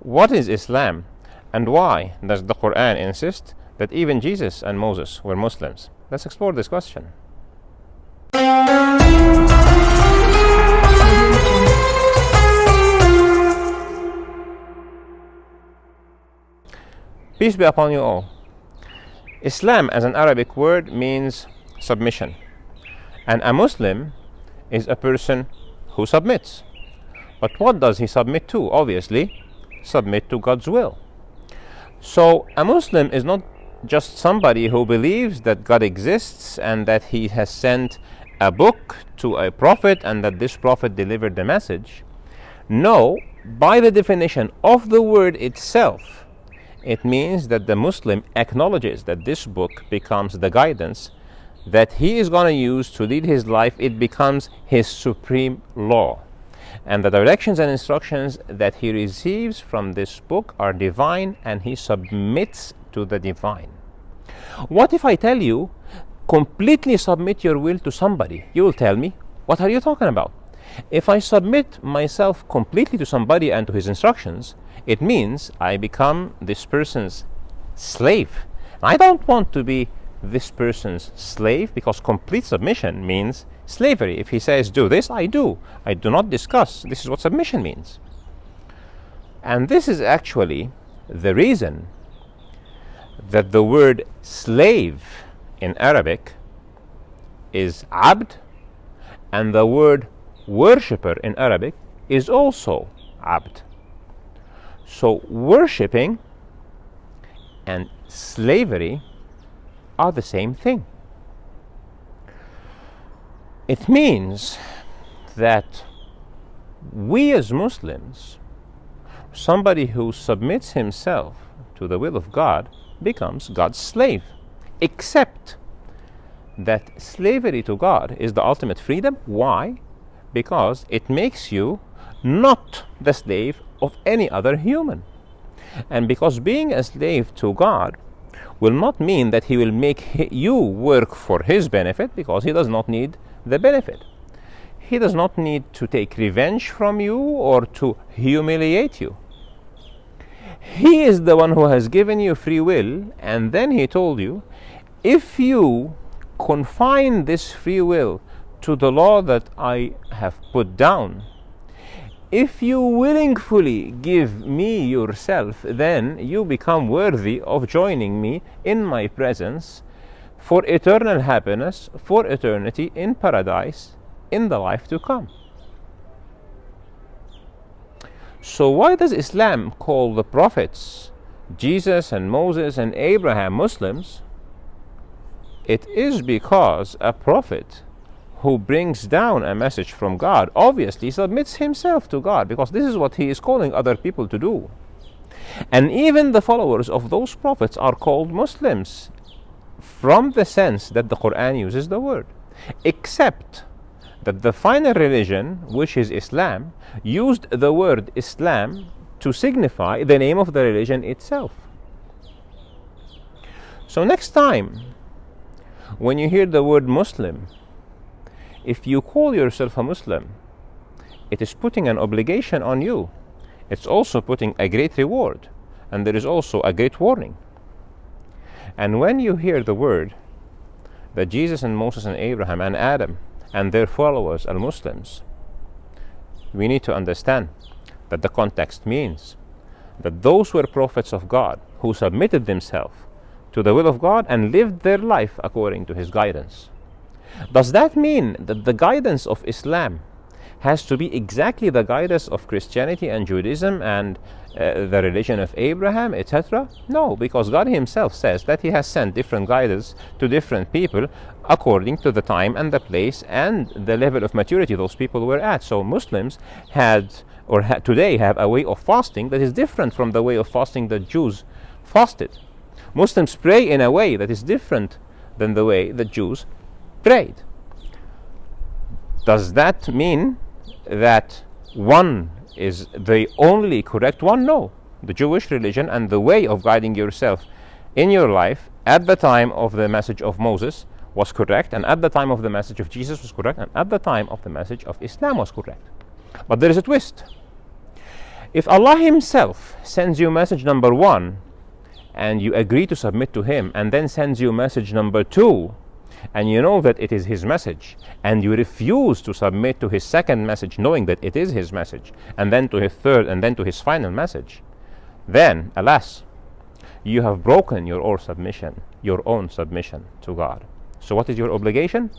What is Islam, and why does the Quran insist that even Jesus and Moses were Muslims? Let's explore this question. Peace be upon you all. Islam as an Arabic word means submission, and a Muslim is a person who submits. But what does he submit to? Obviously, submit to God's will. So a Muslim is not just somebody who believes that God exists and that he has sent a book to a prophet and that this prophet delivered the message. No, by the definition of the word itself, it means that the Muslim acknowledges that this book becomes the guidance that he is going to use to lead his life. It becomes his supreme law. And the directions and instructions that he receives from this book are divine, and he submits to the divine. What if I tell you, completely submit your will to somebody? You will tell me, what are you talking about? If I submit myself completely to somebody and to his instructions, it means I become this person's slave. I don't want to be this person's slave, because complete submission means slavery. If he says do this, I do. I do not discuss. This is what submission means. And this is actually the reason that the word slave in Arabic is abd, and the word worshipper in Arabic is also abd. So worshipping and slavery are the same thing. It means that we as Muslims, somebody who submits himself to the will of God becomes God's slave, except that slavery to God is the ultimate freedom. Why? Because it makes you not the slave of any other human. And because being a slave to God will not mean that he will make you work for his benefit, because he does not need the benefit. He does not need to take revenge from you or to humiliate you. He is the one who has given you free will, and then he told you, if you confine this free will to the law that I have put down, if you willingly give me yourself, then you become worthy of joining me in my presence for eternal happiness, for eternity in paradise, in the life to come. So why does Islam call the prophets, Jesus and Moses and Abraham, Muslims? It is because a prophet who brings down a message from God obviously submits himself to God, because this is what he is calling other people to do. And even the followers of those prophets are called Muslims, from the sense that the Quran uses the word, except that the final religion, which is Islam, used the word Islam to signify the name of the religion itself. So next time when you hear the word Muslim, if you call yourself a Muslim, it is putting an obligation on you. It's also putting a great reward, and there is also a great warning. And when you hear the word that Jesus and Moses and Abraham and Adam and their followers are Muslims, we need to understand that the context means that those were prophets of God who submitted themselves to the will of God and lived their life according to his guidance. Does that mean that the guidance of Islam has to be exactly the guidance of Christianity and Judaism and the religion of Abraham, etc.? No, because God himself says that he has sent different guidance to different people according to the time and the place and the level of maturity those people were at. So Muslims today have a way of fasting that is different from the way of fasting that Jews fasted. Muslims pray in a way that is different than the way that Jews prayed. Does that mean that one is the only correct one? No. The Jewish religion and the way of guiding yourself in your life at the time of the message of Moses was correct, and at the time of the message of Jesus was correct, and at the time of the message of Islam was correct. But there is a twist. If Allah Himself sends you message number 1 and you agree to submit to Him, and then sends you message number 2 and you know that it is His message, and you refuse to submit to His second message knowing that it is His message, and then to His third, and then to His final message, then, alas, you have broken your own submission to God. So what is your obligation?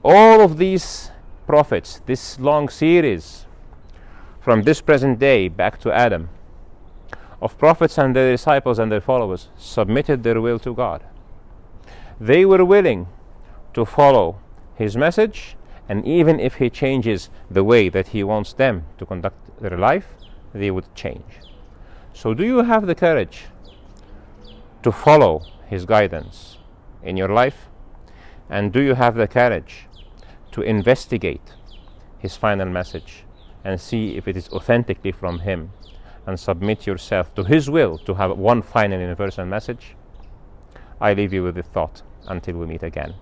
All of these prophets, this long series from this present day back to Adam, of prophets and their disciples and their followers, submitted their will to God. They were willing to follow His message, and even if He changes the way that He wants them to conduct their life, they would change. So do you have the courage to follow His guidance in your life? And do you have the courage to investigate His final message and see if it is authentically from Him, and submit yourself to His will to have one final universal message? I leave you with this thought until we meet again.